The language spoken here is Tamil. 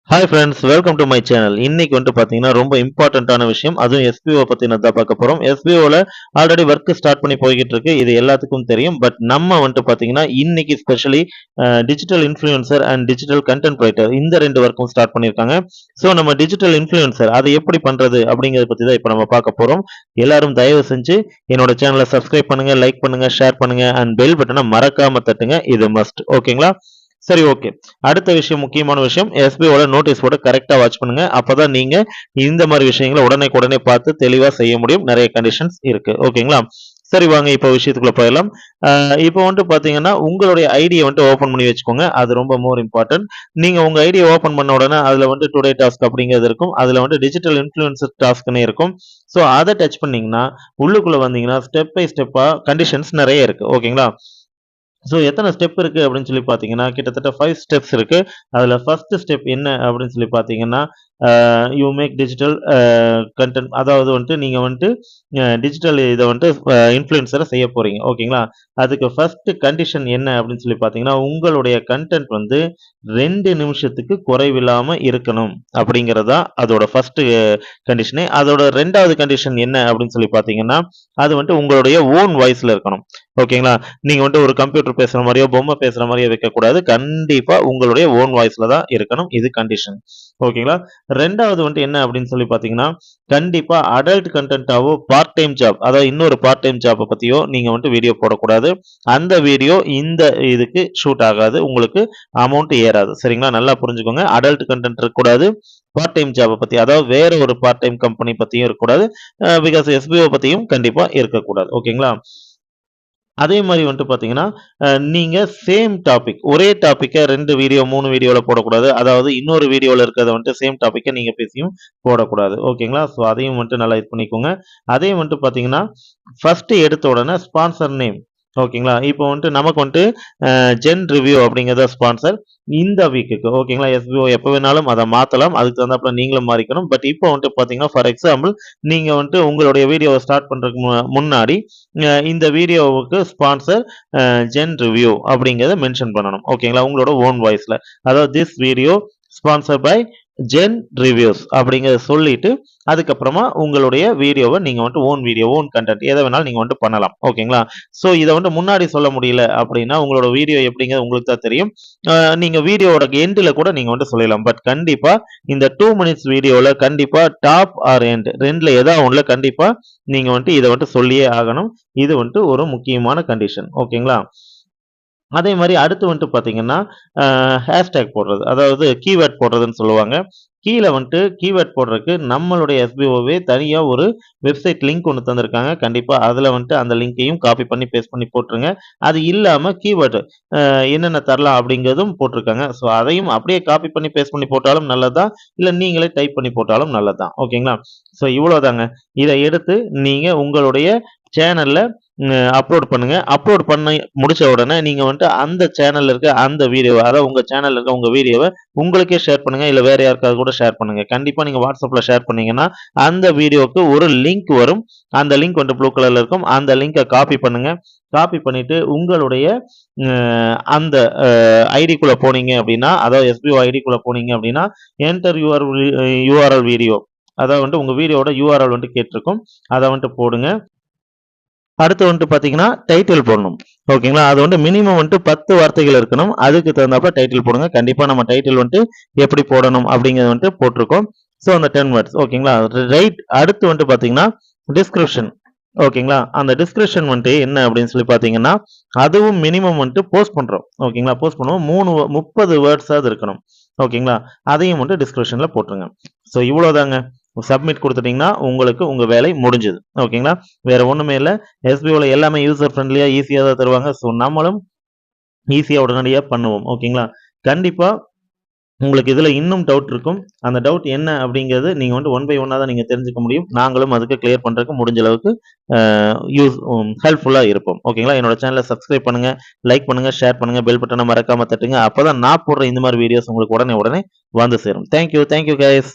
Hi friends, welcome to my channel. இன்னைக்கு வந்துட்டு பார்த்தீங்கன்னா ரொம்ப இம்பார்ட்டன்ட்டான விஷயம். அதுவும் எஸ்பிஓ பத்தினது தான் பார்க்க போறோம். எஸ்பிஓல ஆல்ரெடி ஒர்க் ஸ்டார்ட் பண்ணி போய்க்கிட்டு இருக்கு. இது எல்லாத்துக்கும் தெரியும். பட் நம்ம வந்துட்டு பார்த்தீங்கன்னா இன்னைக்கு specially digital influencer and digital content writer இந்த 2 ஒர்க்கும் ஸ்டார்ட் பண்ணியிருக்காங்க. ஸோ நம்ம டிஜிட்டல் இன்ஃப்ளூயன்சர் அதை எப்படி பண்றது அப்படிங்கிறத பத்தி தான் இப்போ நம்ம பார்க்க போறோம். எல்லாரும் தயவு செஞ்சு என்னோட சேனலை சப்ஸ்கிரைப் பண்ணுங்க, லைக் பண்ணுங்க, ஷேர் பண்ணுங்க அண்ட் பெல் பட்டனை மறக்காம தட்டுங்க. இது மஸ்ட். ஓகேங்களா? சரி, ஓகே. அடுத்த விஷயம், முக்கியமான விஷயம், எஸ்பிஓல நோட்டீஸ் போர்ட கரெக்ட்டா வாட்ச் பண்ணுங்க. அப்பதான் நீங்க இந்த மாரி விஷயங்கள உடனே பார்த்து தெளிவா செய்ய முடியும். நெறைய கண்டிஷன்ஸ் இருக்கு. ஓகேங்களா? சரி, வாங்க இப்ப விஷயத்துக்குள்ள போயிரலாம். இப்ப வந்துட்டு பாத்தீங்கன்னா, உங்களுடைய ஐடிய வந்துட்டு ஓப்பன் பண்ணி வச்சுக்கோங்க. அது ரொம்ப மோர் இம்பார்ட்டன்ட். நீங்க உங்க ஐடிய ஓப்பன் பண்ண உடனே அதுல வந்து டுடே டாஸ்க் அப்படிங்கிறது இருக்கும். அதுல வந்து டிஜிட்டல் இன்ஃப்ளூயன்சர் டாஸ்க்ன்னு இருக்கும். ஸோ அத டச் பண்ணீங்கன்னா, உள்ளுக்குள்ள வந்தீங்கன்னா, ஸ்டெப் பை ஸ்டெப்பா கண்டிஷன்ஸ் நெறைய இருக்கு. ஓகேங்களா? ஸோ எத்தனை ஸ்டெப் இருக்கு அப்படின்னு சொல்லி பார்த்தீங்கன்னா, கிட்டத்தட்ட 5 ஸ்டெப்ஸ் இருக்கு. அதுல ஃபர்ஸ்ட் ஸ்டெப் என்ன அப்படின்னு சொல்லி பார்த்தீங்கன்னா, யூ மேக் டிஜிட்டல் கன்டென்ட். அதாவது வந்துட்டு நீங்க வந்துட்டு டிஜிட்டல் இத வந்துட்டு இன்ஃப்ளூயன்சர செய்ய போறீங்க. ஓகேங்களா? அதுக்கு ஃபர்ஸ்ட் கண்டிஷன் என்ன அப்படின்னு சொல்லி பார்த்தீங்கன்னா, உங்களுடைய கன்டென்ட் வந்து 2 நிமிஷத்துக்கு குறைவில்லாம இருக்கணும் அப்படிங்கிறது தான் அதோட ஃபர்ஸ்ட் கண்டிஷனே. அதோட 2வது கண்டிஷன் என்ன அப்படின்னு சொல்லி பார்த்தீங்கன்னா, அது வந்துட்டு உங்களுடைய ஓன் வாய்ஸ்ல இருக்கணும். ஓகேங்களா? நீங்க வந்துட்டு ஒரு கம்ப்யூட்டர் பேசுற மாரியோ, பொம்மை பேசுற மாரியோ வைக்கக்கூடாது. கண்டிப்பா உங்களுடைய ஓன் வாய்ஸ்ல தான் இருக்கணும். இது கண்டிஷன். ஓகேங்களா? 2வது வந்துட்டு என்ன அப்படின்னு சொல்லி பார்த்தீங்கன்னா, கண்டிப்பா அடல்ட் கன்டென்ட்டாவோ, பார்ட் டைம் ஜாப், அதாவது இன்னொரு பார்ட் டைம் ஜாப்ப பத்தியோ நீங்க வந்துட்டு வீடியோ போடக்கூடாது. அந்த வீடியோ இந்த இதுக்கு ஷூட் ஆகாது. உங்களுக்கு அமௌண்ட் ஏறாது. சரிங்களா? நல்லா புரிஞ்சுக்கோங்க. அடல்ட் கன்டென்ட் இருக்கக்கூடாது. பார்ட் டைம் ஜாப்ப பத்தி, அதாவது வேற ஒரு பார்ட் டைம் கம்பெனி பத்தியும் இருக்கக்கூடாது. பிகாஸ் எஸ்பிஓ பத்தியும் கண்டிப்பா இருக்கக்கூடாது. ஓகேங்களா? அதே மாரி வந்துட்டு பார்த்தீங்கன்னா, நீங்க சேம் டாபிக், ஒரே டாபிக்க 2 வீடியோ, 3 வீடியோல போடக்கூடாது. அதாவது இன்னொரு வீடியோல இருக்கிறத வந்துட்டு சேம் டாபிக்க நீங்க பேசியும் போடக்கூடாது. ஓகேங்களா? ஸோ அதையும் வந்துட்டு நல்லா இது பண்ணிக்கோங்க. அதே வந்துட்டு பார்த்தீங்கன்னா, ஃபர்ஸ்ட் எடுத்த உடனே ஸ்பான்சர் நேம். ஓகேங்களா? இப்போ வந்துட்டு நமக்கு வந்துட்டு ஜென் ரிவ்யூ அப்படிங்கிறத ஸ்பான்சர் இந்த வீக்குக்கு. ஓகேங்களா? எஸ்பிஓ எப்ப வேணாலும் அத மாத்தலாம். அதுக்கு தகுந்தாப்புல நீங்களும் மாறிக்கணும். பட் இப்போ வந்துட்டு பார்த்தீங்கன்னா, ஃபார் எக்ஸாம்பிள் நீங்க வந்துட்டு உங்களுடைய வீடியோவ ஸ்டார்ட் பண்றதுக்கு முன்னாடி இந்த வீடியோவுக்கு ஸ்பான்சர் ஜென் ரிவ்யூ அப்படிங்கிறத மென்ஷன் பண்ணணும். ஓகேங்களா? உங்களோட ஓன் வாய்ஸ்ல. அதாவது this video sponsor by Zen reviews அப்படிங்கிறத சொல்லிட்டு, அதுக்கப்புறமா உங்களுடைய வீடியோவ நீங்க வந்துட்டு ஓன் வீடியோ, ஓன் கன்டென்ட் எத வேணாலும் நீங்க வந்துட்டு பண்ணலாம். ஓகேங்களா? ஸோ இத வந்துட்டு முன்னாடி சொல்ல முடியல அப்படின்னா, உங்களோட வீடியோ எப்படிங்கிறது உங்களுக்கு தான் தெரியும். நீங்க வீடியோவோட எண்டுல கூட நீங்க வந்துட்டு சொல்லிடலாம். பட் கண்டிப்பா இந்த 2 மினிட்ஸ் வீடியோல கண்டிப்பா டாப் ஆர் எண்ட் 2ல ஏதா ஒண்ணுல கண்டிப்பா நீங்க வந்துட்டு இத வந்துட்டு சொல்லியே ஆகணும். இது வந்துட்டு ஒரு முக்கியமான கண்டிஷன். ஓகேங்களா? அதே மாரி அடுத்து வந்துட்டு பார்த்தீங்கன்னா, ஹேஷ்டேக் போடுறது. அதாவது கீவேர்ட் போடுறதுன்னு சொல்லுவாங்க. கீழ வந்துட்டு கீவேர்ட் போடுறதுக்கு நம்மளுடைய எஸ்பிஓவே தனியா ஒரு வெப்சைட் லிங்க் ஒண்ணு தந்திருக்காங்க. கண்டிப்பா அதுல வந்துட்டு அந்த லிங்க்கையும் காப்பி பண்ணி, பேஸ்ட் பண்ணி போட்டுருங்க. அது இல்லாம கீவேர்ட் என்னென்ன தரலாம் அப்படிங்கிறதும் போட்டிருக்காங்க. ஸோ அதையும் அப்படியே காப்பி பண்ணி, பேஸ்ட் பண்ணி போட்டாலும் நல்லது தான். இல்ல நீங்களே டைப் பண்ணி போட்டாலும் நல்லது தான். ஓகேங்களா? ஸோ இவ்வளோதாங்க. இத எடுத்து நீங்க உங்களுடைய சேனல்ல அப்லோட் பண்ணுங்க. அப்லோட் பண்ணி முடிச்ச உடனே நீங்க வந்துட்டு அந்த சேனல்ல இருக்க அந்த வீடியோவ, அதாவது உங்க சேனல்ல இருக்க உங்க வீடியோவ உங்களுக்கே ஷேர் பண்ணுங்க. இல்ல வேற யாருக்காவது கூட ஷேர் பண்ணுங்க. கண்டிப்பா நீங்க WhatsAppல ஷேர் பண்ணீங்கன்னா, அந்த வீடியோவுக்கு ஒரு லிங்க் வரும். அந்த லிங்க் வந்துட்டு ப்ளூ கலர்ல இருக்கும். அந்த லிங்க காப்பி பண்ணுங்க. காப்பி பண்ணிட்டு உங்களுடைய அந்த ஐடிக்குள்ள போனீங்க அப்படின்னா, அதாவது எஸ்பிஓ ஐடிக்குள்ள போனீங்க அப்படின்னா, என்டர் யுவர் யுஆர்எல் வீடியோ, அதாவது வந்துட்டு உங்க வீடியோவோட யுஆர்எல் வந்துட்டு கேட்டிருக்கும். அத வந்துட்டு போடுங்க. அடுத்து வந்துட்டு பார்த்தீங்கன்னா, டைட்டில் போடணும். ஓகேங்களா? அது வந்து மினிமம் வந்துட்டு 10 வார்த்தைகள் இருக்கணும். அதுக்கு தகுந்தாப்புல டைட்டில் போடுங்க. கண்டிப்பா நம்ம டைட்டில் வந்துட்டு எப்படி போடணும் அப்படிங்கிறத வந்துட்டு போட்டிருக்கோம். ஸோ அந்த 10 வேர்ட்ஸ். ஓகேங்களா? ரைட். அடுத்து வந்துட்டு பார்த்தீங்கன்னா, டிஸ்கிரிப்ஷன். ஓகேங்களா? அந்த டிஸ்கிரிப்ஷன் வந்துட்டு என்ன அப்படின்னு சொல்லி பார்த்தீங்கன்னா, அதுவும் மினிமம் வந்துட்டு போஸ்ட் பண்றோம். ஓகேங்களா? போஸ்ட் பண்ணுவோம். 30 வேர்ட்ஸாவது இருக்கணும். ஓகேங்களா? அதையும் வந்துட்டு டிஸ்கிரிப்ஷன்ல போட்டுருங்க. ஸோ இவ்வளோதாங்க. சப்மிட் குடுத்துட்டீங்கன்னா, உங்களுக்கு உங்க வேலை முடிஞ்சுது. ஓகேங்களா? வேற ஒண்ணுமே இல்ல. எஸ்பிஓல எல்லாமே யூசர் ஃப்ரெண்ட்லியா, ஈஸியா தான் தருவாங்க. ஸோ நம்மளும் ஈஸியா உடனடியா பண்ணுவோம். ஓகேங்களா? கண்டிப்பா உங்களுக்கு இதுல இன்னும் டவுட் இருக்கும். அந்த டவுட் என்ன அப்படிங்கிறது நீங்க வந்து ஒன் பை ஒன்னா தான் நீங்க தெரிஞ்சுக்க முடியும். நாங்களும் அதுக்கு கிளியர் பண்றதுக்கு முடிஞ்ச அளவுக்கு அ ஹெல்ப்ஃபுல்லா இருப்போம். ஓகேங்களா? என்னோட சேனல சப்ஸ்கிரைப் பண்ணுங்க, லைக் பண்ணுங்க, ஷேர் பண்ணுங்க, பெல் பட்டன மறக்காம தட்டுங்க. அப்பதான் நான் போடுற இந்த மாரி வீடியோஸ் உங்களுக்கு உடனே வந்து சேரும். Thank you guys.